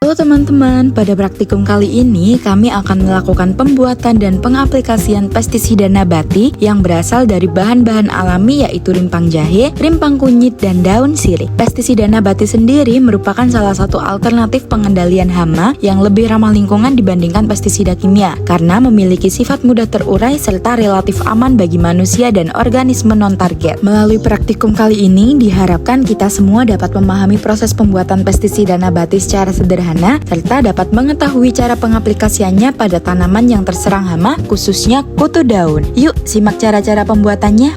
Halo teman-teman, pada praktikum kali ini kami akan melakukan pembuatan dan pengaplikasian pestisida nabati yang berasal dari bahan-bahan alami yaitu rimpang jahe, rimpang kunyit, dan daun sirih. Pestisida nabati sendiri merupakan salah satu alternatif pengendalian hama yang lebih ramah lingkungan dibandingkan pestisida kimia karena memiliki sifat mudah terurai serta relatif aman bagi manusia dan organisme non-target. Melalui praktikum kali ini diharapkan kita semua dapat memahami proses pembuatan pestisida nabati secara sederhana serta dapat mengetahui cara pengaplikasiannya pada tanaman yang terserang hama, khususnya kutu daun. Yuk, simak cara-cara pembuatannya.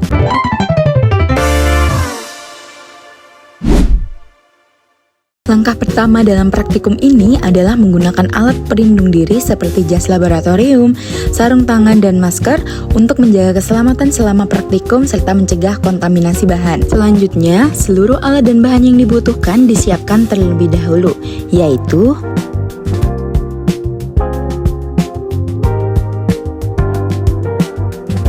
Langkah pertama dalam praktikum ini adalah menggunakan alat pelindung diri seperti jas laboratorium, sarung tangan, dan masker untuk menjaga keselamatan selama praktikum serta mencegah kontaminasi bahan. Selanjutnya, seluruh alat dan bahan yang dibutuhkan disiapkan terlebih dahulu, yaitu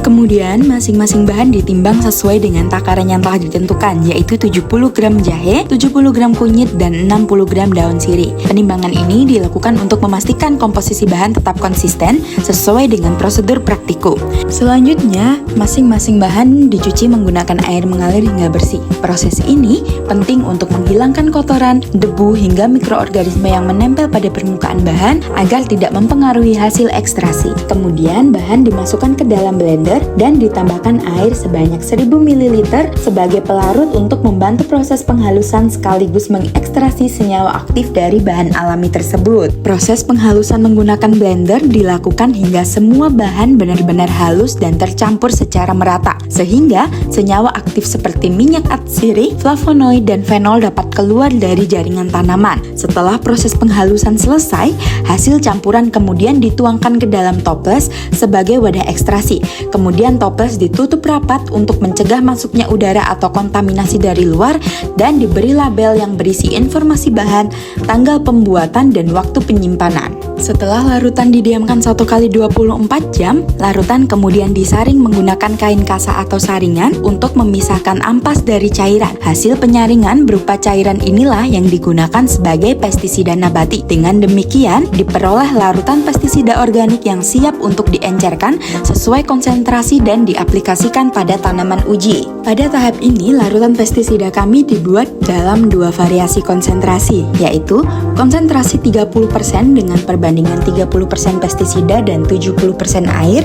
kemudian, masing-masing bahan ditimbang sesuai dengan takaran yang telah ditentukan, yaitu 70 gram jahe, 70 gram kunyit, dan 60 gram daun sirih. Penimbangan ini dilakukan untuk memastikan komposisi bahan tetap konsisten sesuai dengan prosedur praktikum. Selanjutnya, masing-masing bahan dicuci menggunakan air mengalir hingga bersih. Proses ini penting untuk menghilangkan kotoran, debu, hingga mikroorganisme yang menempel pada permukaan bahan agar tidak mempengaruhi hasil ekstraksi. Kemudian, bahan dimasukkan ke dalam blender dan ditambahkan air sebanyak 1000 ml sebagai pelarut untuk membantu proses penghalusan sekaligus mengekstrasi senyawa aktif dari bahan alami tersebut. Proses penghalusan menggunakan blender dilakukan hingga semua bahan benar-benar halus dan tercampur secara merata, sehingga senyawa aktif seperti minyak atsiri, flavonoid, dan fenol dapat keluar dari jaringan tanaman. Setelah proses penghalusan selesai, hasil campuran kemudian dituangkan ke dalam toples sebagai wadah ekstrasi. Kemudian toples ditutup rapat untuk mencegah masuknya udara atau kontaminasi dari luar dan diberi label yang berisi informasi bahan, tanggal pembuatan, dan waktu penyimpanan. Setelah larutan didiamkan 1x24 jam, larutan kemudian disaring menggunakan kain kasa atau saringan untuk memisahkan ampas dari cairan. Hasil penyaringan berupa cairan inilah yang digunakan sebagai pestisida nabati. Dengan demikian, diperoleh larutan pestisida organik yang siap untuk diencerkan sesuai konsentrasi dan diaplikasikan pada tanaman uji. Pada tahap ini, larutan pestisida kami dibuat dalam dua variasi konsentrasi, yaitu konsentrasi 30% dengan perbandingan 30% pestisida dan 70% air,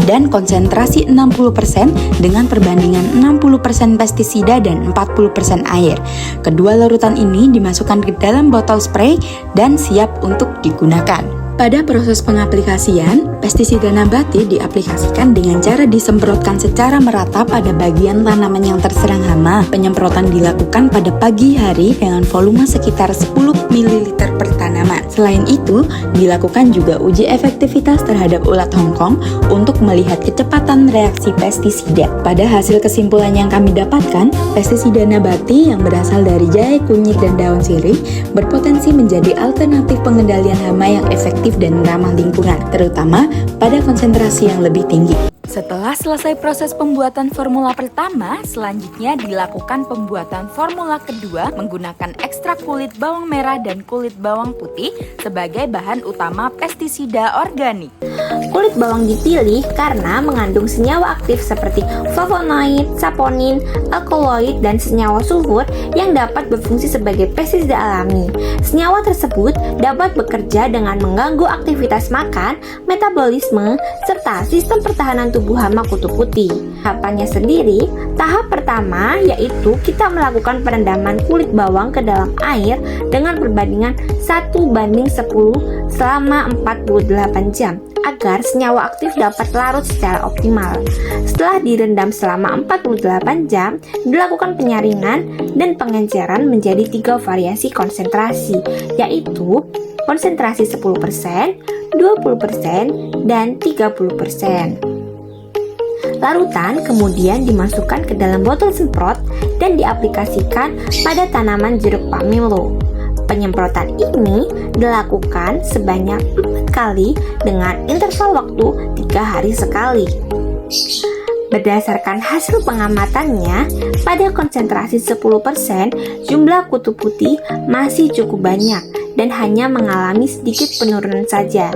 dan konsentrasi 60% dengan perbandingan 60% pestisida dan 40% air. Kedua larutan ini dimasukkan ke dalam botol spray dan siap untuk digunakan. Pada proses pengaplikasian, pestisida nabati diaplikasikan dengan cara disemprotkan secara merata pada bagian tanaman yang terserang hama. Penyemprotan dilakukan pada pagi hari dengan volume sekitar 10 ml per tanaman. Selain itu, dilakukan juga uji efektivitas terhadap ulat Hongkong untuk melihat kecepatan reaksi pestisida. Pada hasil kesimpulan yang kami dapatkan, pestisida nabati yang berasal dari jahe, kunyit, dan daun sirih berpotensi menjadi alternatif pengendalian hama yang efektif dan ramah lingkungan, terutama pada konsentrasi yang lebih tinggi. Setelah selesai proses pembuatan formula pertama, selanjutnya dilakukan pembuatan formula kedua menggunakan ekstrak kulit bawang merah dan kulit bawang putih sebagai bahan utama pestisida organik. Kulit bawang dipilih karena mengandung senyawa aktif seperti flavonoid, saponin, alkaloid, dan senyawa sulfur yang dapat berfungsi sebagai pestisida alami. Senyawa tersebut dapat bekerja dengan mengganggu aktivitas makan, metabolisme, serta sistem pertahanan tubuh hama kutu putih. Tahapannya sendiri, tahap pertama yaitu kita melakukan perendaman kulit bawang ke dalam air dengan perbandingan 1:10 selama 48 jam agar senyawa aktif dapat larut secara optimal. Setelah direndam selama 48 jam, dilakukan penyaringan dan pengenceran menjadi 3 variasi konsentrasi, yaitu konsentrasi 10%, 20%, dan 30%. Larutan kemudian dimasukkan ke dalam botol semprot dan diaplikasikan pada tanaman jeruk pamelo. Penyemprotan ini dilakukan sebanyak 4 kali dengan interval waktu 3 hari sekali. Berdasarkan hasil pengamatannya, pada konsentrasi 10%, jumlah kutu putih masih cukup banyak dan hanya mengalami sedikit penurunan saja.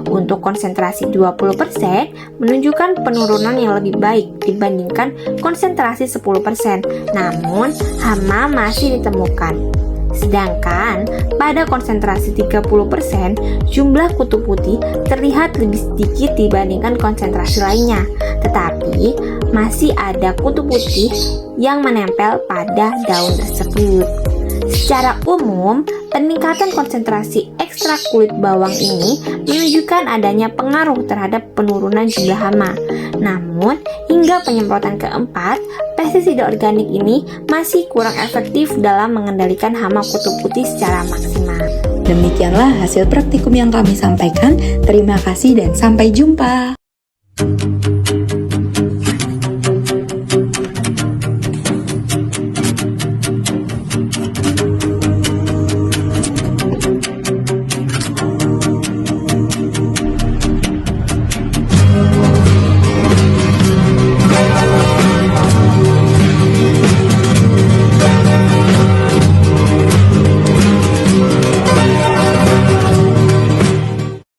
Untuk konsentrasi 20% menunjukkan penurunan yang lebih baik dibandingkan konsentrasi 10%, namun hama masih ditemukan. Sedangkan pada konsentrasi 30%, jumlah kutu putih terlihat lebih sedikit dibandingkan konsentrasi lainnya, tetapi masih ada kutu putih yang menempel pada daun tersebut. Secara umum, peningkatan konsentrasi ekstrak kulit bawang ini menunjukkan adanya pengaruh terhadap penurunan jumlah hama. Namun, hingga penyemprotan keempat, pestisida organik ini masih kurang efektif dalam mengendalikan hama kutu putih secara maksimal. Demikianlah hasil praktikum yang kami sampaikan. Terima kasih dan sampai jumpa.